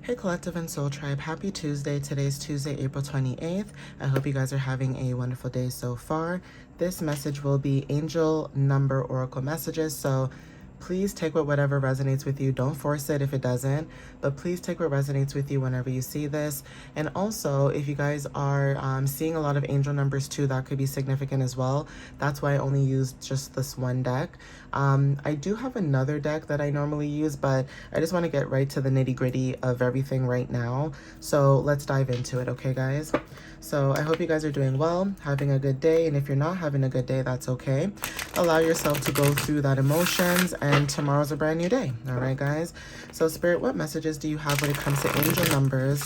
Hey Collective and Soul Tribe, happy Tuesday. Today's Tuesday, April 28th. I hope you guys are having a wonderful day so far. This message will be angel number oracle messages, so please take whatever resonates with you. Don't force it if it doesn't, but please take what resonates with you whenever you see this. And also, if you guys are seeing a lot of angel numbers too, that could be significant as well. That's why I only used just this one deck. I do have another deck that I normally use, but I just want to get right to the nitty-gritty of everything right now. So let's dive into it, okay, guys? So I hope you guys are doing well, having a good day, and if you're not having a good day, that's okay. Allow yourself to go through that emotions, and tomorrow's a brand new day. All right, guys? So Spirit, what messages do you have when it comes to angel numbers?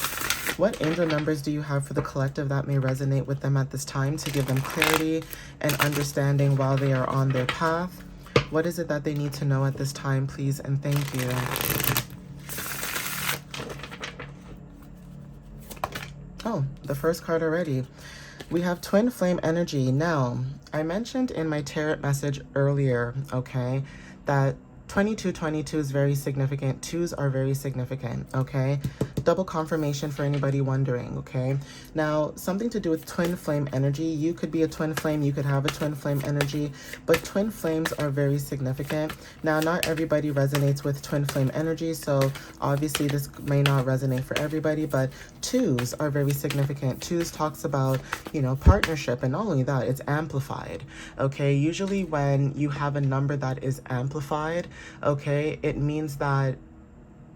What angel numbers do you have for the collective that may resonate with them at this time to give them clarity and understanding while they are on their path? What is it that they need to know at this time, please, and thank you. Oh, the first card already. We have twin flame energy. Now, I mentioned in my tarot message earlier, okay, that 2222 is very significant. Twos are very significant, okay? Double confirmation for anybody wondering, okay? Now, something to do with twin flame energy. You could be a twin flame, you could have a twin flame energy, but twin flames are very significant. Now, not everybody resonates with twin flame energy, so obviously this may not resonate for everybody, but twos are very significant. Twos talks about, you know, partnership, and not only that, it's amplified, okay? Usually when you have a number that is amplified, okay, it means that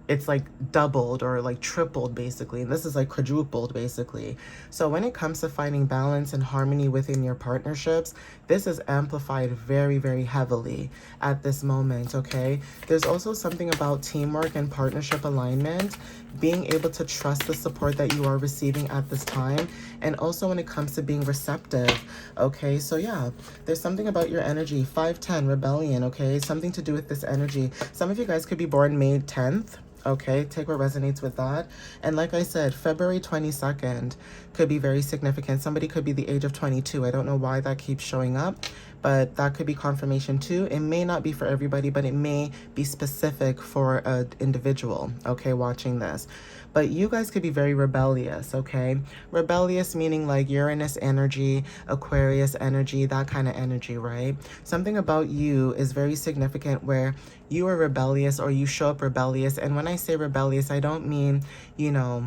it's like doubled or like tripled basically, and this is like quadrupled basically. So when it comes to finding balance and harmony within your partnerships, this is amplified very, very heavily at this moment, okay? There's also something about teamwork and partnership alignment, being able to trust the support that you are receiving at this time, and also when it comes to being receptive, okay? So yeah, there's something about your energy. 510 rebellion, okay? Something to do with this energy. Some of you guys could be born May 10th. Okay, take what resonates with that. And like I said, February 22nd could be very significant. Somebody could be the age of 22. I don't know why that keeps showing up, but that could be confirmation too. It may not be for everybody, but it may be specific for an individual, okay, watching this. But you guys could be very rebellious, okay? Rebellious meaning like Uranus energy, Aquarius energy, that kind of energy, right? Something about you is very significant where you are rebellious or you show up rebellious. And when I say rebellious, I don't mean, you know,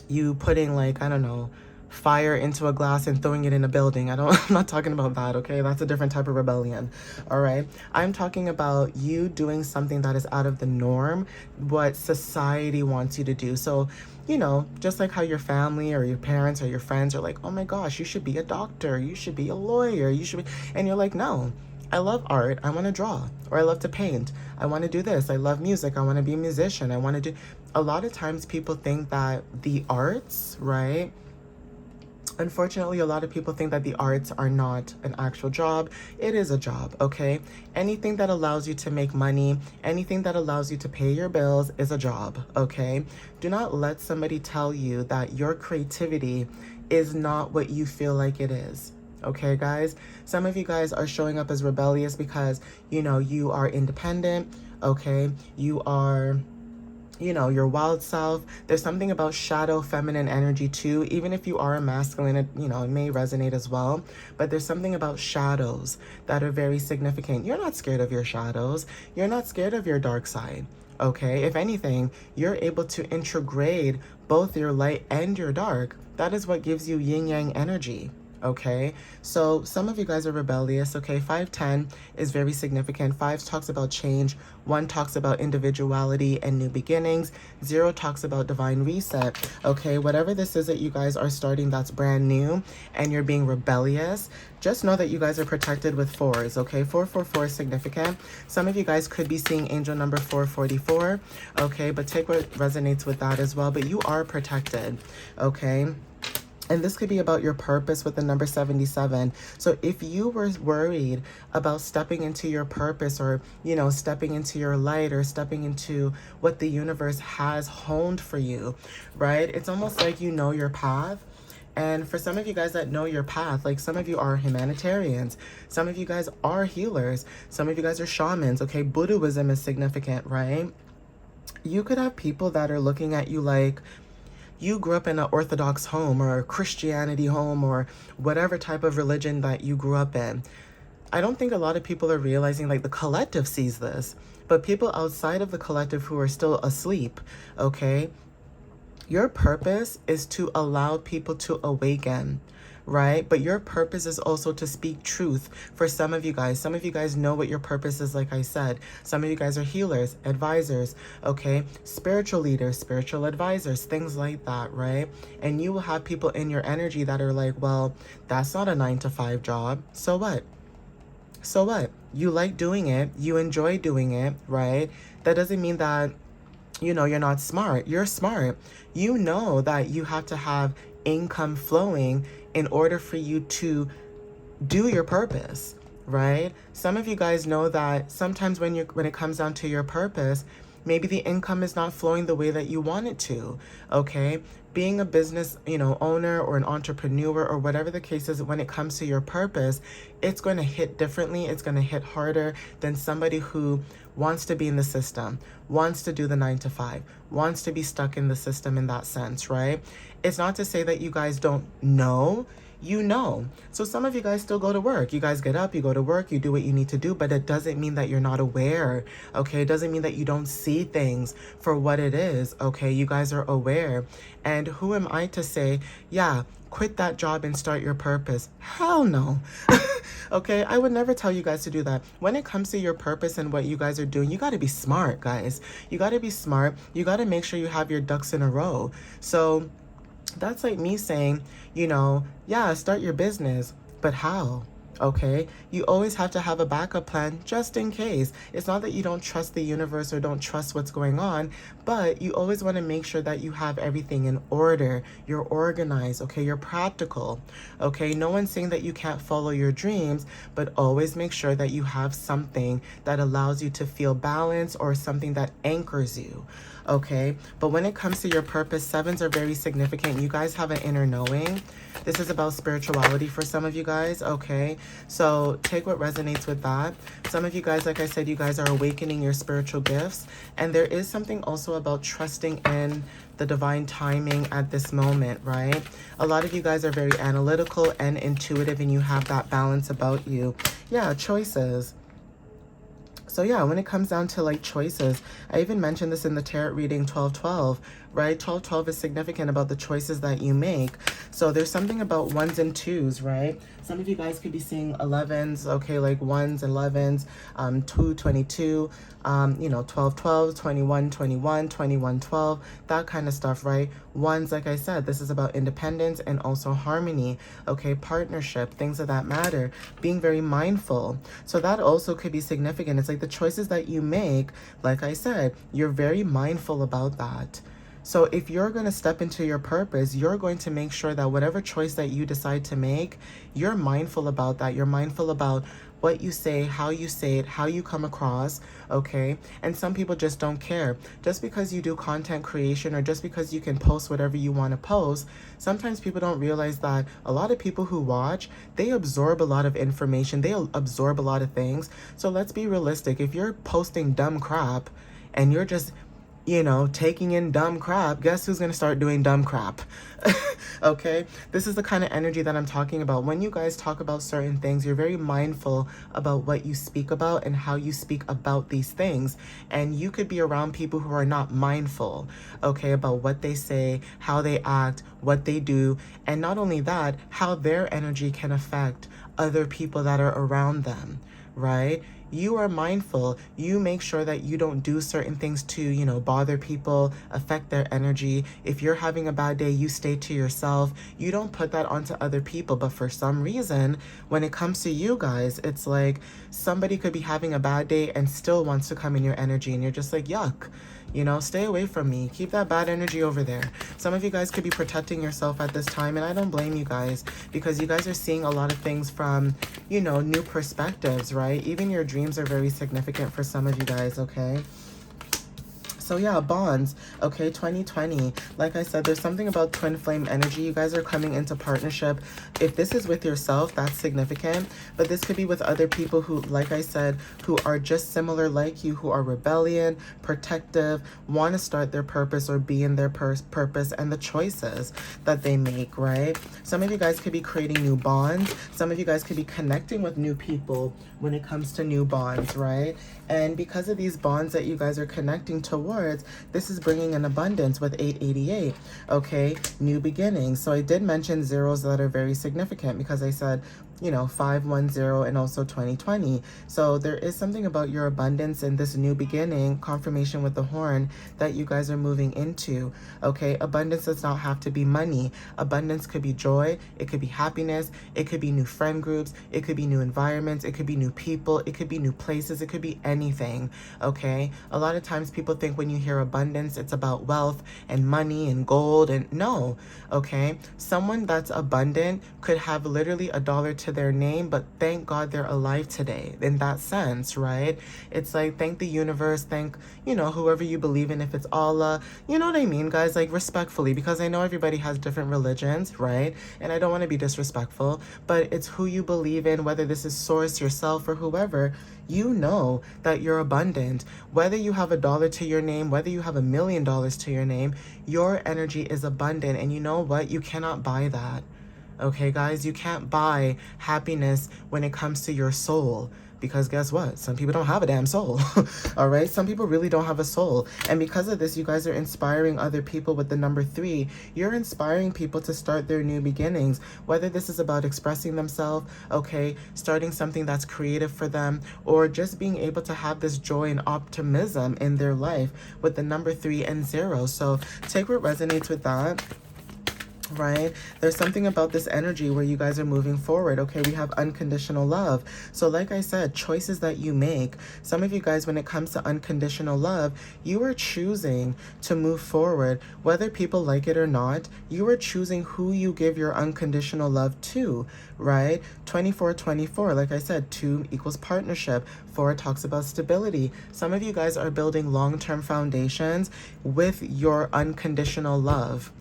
you putting like, I don't know, fire into a glass and throwing it in a building. I'm not talking about that, okay? That's a different type of rebellion, all right? I'm talking about you doing something that is out of the norm, what society wants you to do. So, you know, just like how your family or your parents or your friends are like, oh my gosh, you should be a doctor, you should be a lawyer, you should be, and you're like, no, I love art, I want to draw, or I love to paint, I want to do this, I love music, I want to be a musician, I want to do, a lot of times people think that the arts, right? Unfortunately, a lot of people think that the arts are not an actual job. It is a job, okay? Anything that allows you to make money, anything that allows you to pay your bills is a job, okay? Do not let somebody tell you that your creativity is not what you feel like it is. Okay, guys? Some of you guys are showing up as rebellious because, you know, you are independent, okay? You are, you know, your wild self. There's something about shadow feminine energy too. Even if you are a masculine, it, you know, it may resonate as well. But there's something about shadows that are very significant. You're not scared of your shadows. You're not scared of your dark side. Okay, if anything, you're able to integrate both your light and your dark. That is what gives you yin yang energy. Okay, so some of you guys are rebellious. Okay, 510 is very significant. 5 talks about change. 1 talks about individuality and new beginnings. 0 talks about divine reset. Okay, whatever this is that you guys are starting that's brand new and you're being rebellious, just know that you guys are protected with 4s. Okay, 444 is significant. Some of you guys could be seeing angel number 444. Okay, but take what resonates with that as well. But you are protected. Okay. And this could be about your purpose with the number 77. So if you were worried about stepping into your purpose, or, you know, stepping into your light, or stepping into what the universe has honed for you, right? It's almost like you know your path. And for some of you guys that know your path, like some of you are humanitarians, some of you guys are healers, some of you guys are shamans, okay? Buddhism is significant, right? You could have people that are looking at you like you grew up in an Orthodox home or a Christianity home or whatever type of religion that you grew up in. I don't think a lot of people are realizing, like, the collective sees this, but people outside of the collective who are still asleep, okay? Your purpose is to allow people to awaken, right? But your purpose is also to speak truth for some of you guys. Some of you guys know what your purpose is, like I said. Some of you guys are healers, advisors, okay? Spiritual leaders, spiritual advisors, things like that, right? And you will have people in your energy that are like, well, that's not a 9-to-5 job. So what? So what? You like doing it. You enjoy doing it, right? That doesn't mean that, you're not smart. You're smart. You know that you have to have income flowing in order for you to do your purpose, right? Some of you guys know that sometimes when it comes down to your purpose, maybe the income is not flowing the way that you want it to, okay? Being a business, owner or an entrepreneur or whatever the case is, when it comes to your purpose, it's going to hit differently. It's going to hit harder than somebody who wants to be in the system, wants to do the 9-to-5, wants to be stuck in the system in that sense, right? It's not to say that you guys don't know. You know. So some of you guys still go to work. You guys get up, you go to work, you do what you need to do, but it doesn't mean that you're not aware, okay? It doesn't mean that you don't see things for what it is, okay? You guys are aware. And who am I to say, yeah, quit that job and start your purpose? Hell no. Okay, I would never tell you guys to do that. When it comes to your purpose and what you guys are doing, you got to be smart, guys. You got to be smart. You got to make sure you have your ducks in a row. So that's like me saying, yeah, start your business, but how? Okay, you always have to have a backup plan just in case. It's not that you don't trust the universe or don't trust what's going on, but you always want to make sure that you have everything in order. You're organized, okay? You're practical, okay? No one's saying that you can't follow your dreams, but always make sure that you have something that allows you to feel balance or something that anchors you, okay? But when it comes to your purpose, sevens are very significant. You guys have an inner knowing. This is about spirituality for some of you guys, okay? So take what resonates with that. Some of you guys, like I said, you guys are awakening your spiritual gifts. And there is something also about trusting in the divine timing at this moment, right? A lot of you guys are very analytical and intuitive, and you have that balance about you. Yeah, choices. So yeah, when it comes down to like choices, I even mentioned this in the tarot reading 1212, right? 1212 is significant about the choices that you make. So there's something about ones and twos, right? Some of you guys could be seeing 11s, okay, like ones and 11s, 222, 12 12, 21 21, 21 12, that kind of stuff, right? Ones, like I said, this is about independence and also harmony, okay, partnership, things of that matter, being very mindful. So that also could be significant. It's like the choices that you make, like I said, you're very mindful about that. So if you're going to step into your purpose, you're going to make sure that whatever choice that you decide to make, you're mindful about that. You're mindful about what you say, how you say it, how you come across, okay? And some people just don't care. Just because you do content creation or just because you can post whatever you want to post, sometimes people don't realize that a lot of people who watch, they absorb a lot of information. They absorb a lot of things. So let's be realistic. If you're posting dumb crap and you're just taking in dumb crap, guess who's going to start doing dumb crap? Okay? This is the kind of energy that I'm talking about. When you guys talk about certain things, you're very mindful about what you speak about and how you speak about these things. And you could be around people who are not mindful, okay, about what they say, how they act, what they do. And not only that, how their energy can affect other people that are around them, right? You are mindful. You make sure that you don't do certain things to, bother people, affect their energy. If you're having a bad day, you stay to yourself. You don't put that onto other people. But for some reason, when it comes to you guys, it's like somebody could be having a bad day and still wants to come in your energy. And you're just like, yuck. Stay away from me. Keep that bad energy over there. Some of you guys could be protecting yourself at this time, and I don't blame you guys because you guys are seeing a lot of things from, new perspectives, right? Even your dreams are very significant for some of you guys, okay? So yeah, bonds, okay, 2020. Like I said, there's something about twin flame energy. You guys are coming into partnership. If this is with yourself, that's significant. But this could be with other people who, like I said, who are just similar like you, who are rebellion, protective, want to start their purpose or be in their purpose, and the choices that they make, right? Some of you guys could be creating new bonds. Some of you guys could be connecting with new people when it comes to new bonds, right? And because of these bonds that you guys are connecting towards, this is bringing an abundance with 888, okay? New beginnings. So I did mention zeros that are very significant because I said, you know, 510 and also 2020. So there is something about your abundance and this new beginning, confirmation with the horn, that you guys are moving into, okay? Abundance does not have to be money. Abundance could be joy, it could be happiness, it could be new friend groups, it could be new environments, it could be new people, it could be new places, it could be anything, okay? A lot of times people think when you hear abundance, it's about wealth and money and gold, and no, okay? Someone that's abundant could have literally $1 to their name, but thank God they're alive today in that sense, right? It's like, thank the universe, thank, you know, whoever you believe in, if it's Allah, you know what I mean, guys? Like, respectfully, because I know everybody has different religions, right? And I don't want to be disrespectful, but it's who you believe in, whether this is source, yourself, or whoever. You know that you're abundant. Whether you have $1 to your name, whether you have $1 million to your name, your energy is abundant. And you know what? You cannot buy that. Okay, guys, you can't buy happiness when it comes to your soul. Because guess what? Some people don't have a damn soul. All right? Some people really don't have a soul. And because of this, you guys are inspiring other people with the number 3. You're inspiring people to start their new beginnings. Whether this is about expressing themselves, okay, starting something that's creative for them, or just being able to have this joy and optimism in their life with the number 3 and 0. So take what resonates with that. Right? There's something about this energy where you guys are moving forward. Okay, we have unconditional love. So like I said, choices that you make. Some of you guys, when it comes to unconditional love, you are choosing to move forward. Whether people like it or not, you are choosing who you give your unconditional love to, right? 24, like I said, 2 equals partnership. 4 talks about stability. Some of you guys are building long-term foundations with your unconditional love.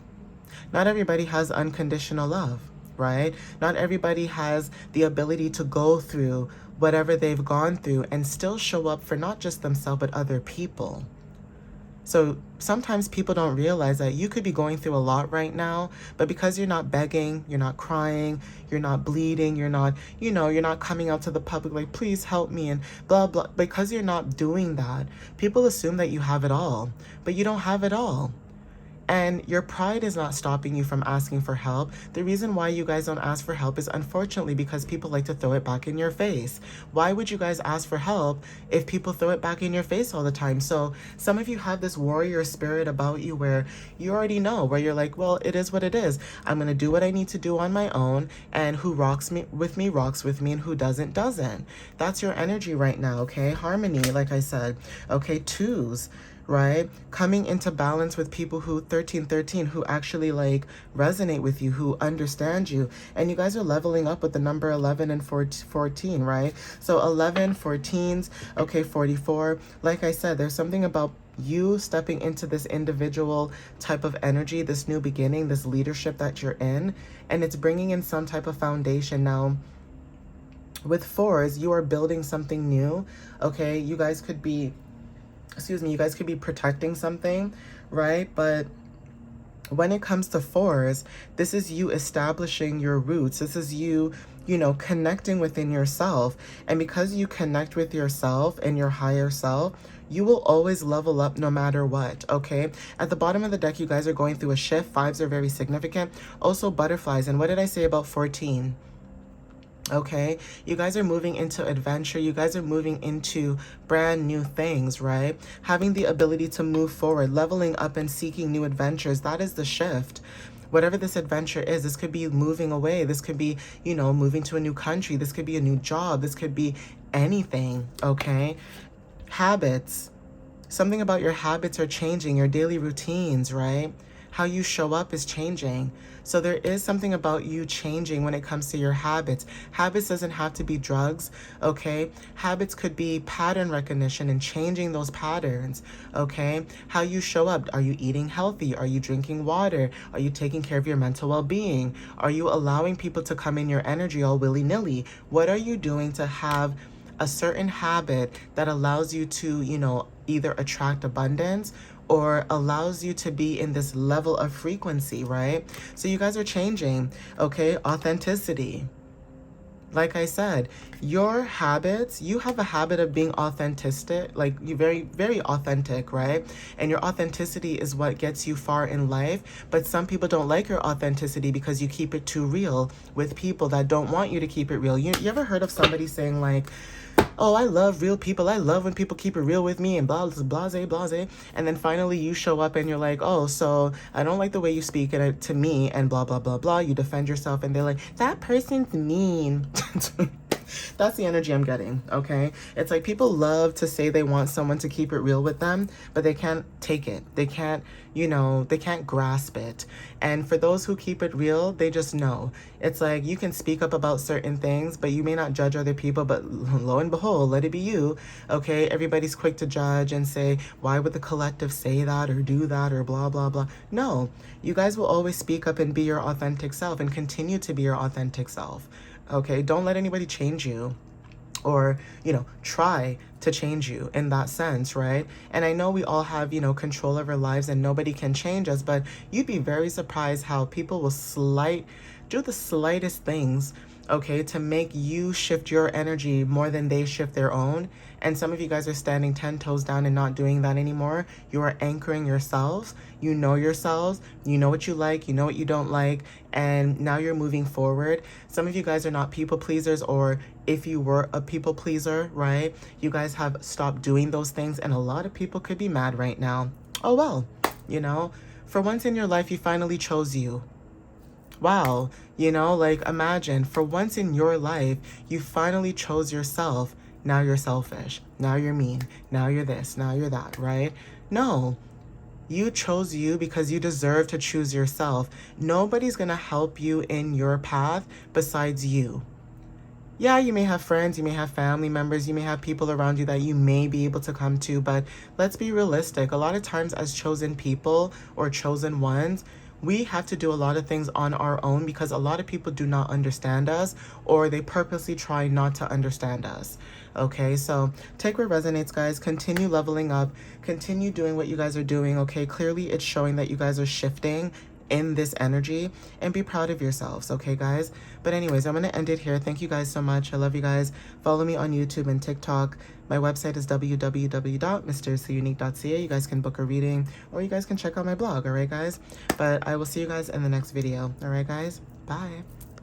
Not everybody has unconditional love, right? Not everybody has the ability to go through whatever they've gone through and still show up for not just themselves, but other people. So sometimes people don't realize that you could be going through a lot right now, but because you're not begging, you're not crying, you're not bleeding, you're not, you know, you're not coming out to the public like, please help me and blah, blah. Because you're not doing that, people assume that you have it all, but you don't have it all. And your pride is not stopping you from asking for help. The reason why you guys don't ask for help is unfortunately because people like to throw it back in your face. Why would you guys ask for help if people throw it back in your face all the time? So some of you have this warrior spirit about you where you already know, where you're like, well, it is what it is. I'm going to do what I need to do on my own. And who rocks with me, and who doesn't, doesn't. That's your energy right now, okay? Harmony, like I said. Okay, 2s. Right? Coming into balance with people who 1313 who actually like resonate with you, who understand you. And you guys are leveling up with the number 11 and 14, right? So 11, 14s, okay, 44. Like I said, there's something about you stepping into this individual type of energy, this new beginning, this leadership that you're in, and it's bringing in some type of foundation. Now, with 4s, you are building something new, okay? You guys could be protecting something, right? But when it comes to 4s, this is you establishing your roots. This is you, you know, connecting within yourself. And because you connect with yourself and your higher self, you will always level up no matter what, okay? At the bottom of the deck, you guys are going through a shift. 5s are very significant. Also butterflies. And what did I say about 14? Okay, you guys are moving into adventure. You guys are moving into brand new things, right? Having the ability to move forward, leveling up and seeking new adventures. That is the shift. Whatever this adventure is, this could be moving away. This could be, you know, moving to a new country. This could be a new job. This could be anything, okay? Habits. Something about your habits are changing, your daily routines, right? How you show up is changing. So there is something about you changing when it comes to your habits. Habits doesn't have to be drugs, okay? Habits could be pattern recognition and changing those patterns, okay? How you show up. Are you eating healthy? Are you drinking water? Are you taking care of your mental well-being? Are you allowing people to come in your energy all willy-nilly? What are you doing to have a certain habit that allows you to, either attract abundance or allows you to be in this level of frequency, right? So you guys are changing, okay? Authenticity. Like I said, your habits, you have a habit of being authentic, like you very, very authentic, right? And your authenticity is what gets you far in life. But some people don't like your authenticity because you keep it too real with people that don't want you to keep it real. You ever heard of somebody saying like, oh, I love real people. I love when people keep it real with me and blah, blase, blase. And then finally you show up and you're like, oh, so I don't like the way you speak to me and blah, blah, blah, blah. You defend yourself and they're like, that person's mean. That's the energy I'm getting, okay? It's like people love to say they want someone to keep it real with them, but they can't take it. They can't, they can't grasp it. And for those who keep it real, they just know. It's like you can speak up about certain things, but you may not judge other people, but lo and behold, let it be you, okay? Everybody's quick to judge and say, why would the collective say that or do that or blah, blah, blah. No, you guys will always speak up and be your authentic self and continue to be your authentic self. Okay, don't let anybody change you or, try to change you in that sense, right? And I know we all have, control of our lives and nobody can change us, but you'd be very surprised how people will do the slightest things, okay, to make you shift your energy more than they shift their own. And some of you guys are standing 10 toes down and not doing that anymore. You are anchoring yourselves. You know yourselves. You know what you like. You know what you don't like. And now you're moving forward. Some of you guys are not people pleasers, or if you were a people pleaser, right? You guys have stopped doing those things. And a lot of people could be mad right now. Oh, well, for once in your life, you finally chose you. Wow, imagine for once in your life, you finally chose yourself. Now you're selfish. Now you're mean. Now you're this. Now you're that, right? No, you chose you because you deserve to choose yourself. Nobody's going to help you in your path besides you. Yeah, you may have friends, you may have family members, you may have people around you that you may be able to come to, but let's be realistic. A lot of times as chosen people or chosen ones, we have to do a lot of things on our own because a lot of people do not understand us, or they purposely try not to understand us. Okay, so take what resonates, guys. Continue leveling up. Continue doing what you guys are doing, okay? Clearly, it's showing that you guys are shifting in this energy, and be proud of yourselves, okay, guys? But anyways, I'm going to end it here. Thank you guys so much. I love you guys. Follow me on YouTube and TikTok. My website is www.mysteriouslyunique.ca. You guys can book a reading, or you guys can check out my blog, all right, guys? But I will see you guys in the next video, all right, guys? Bye.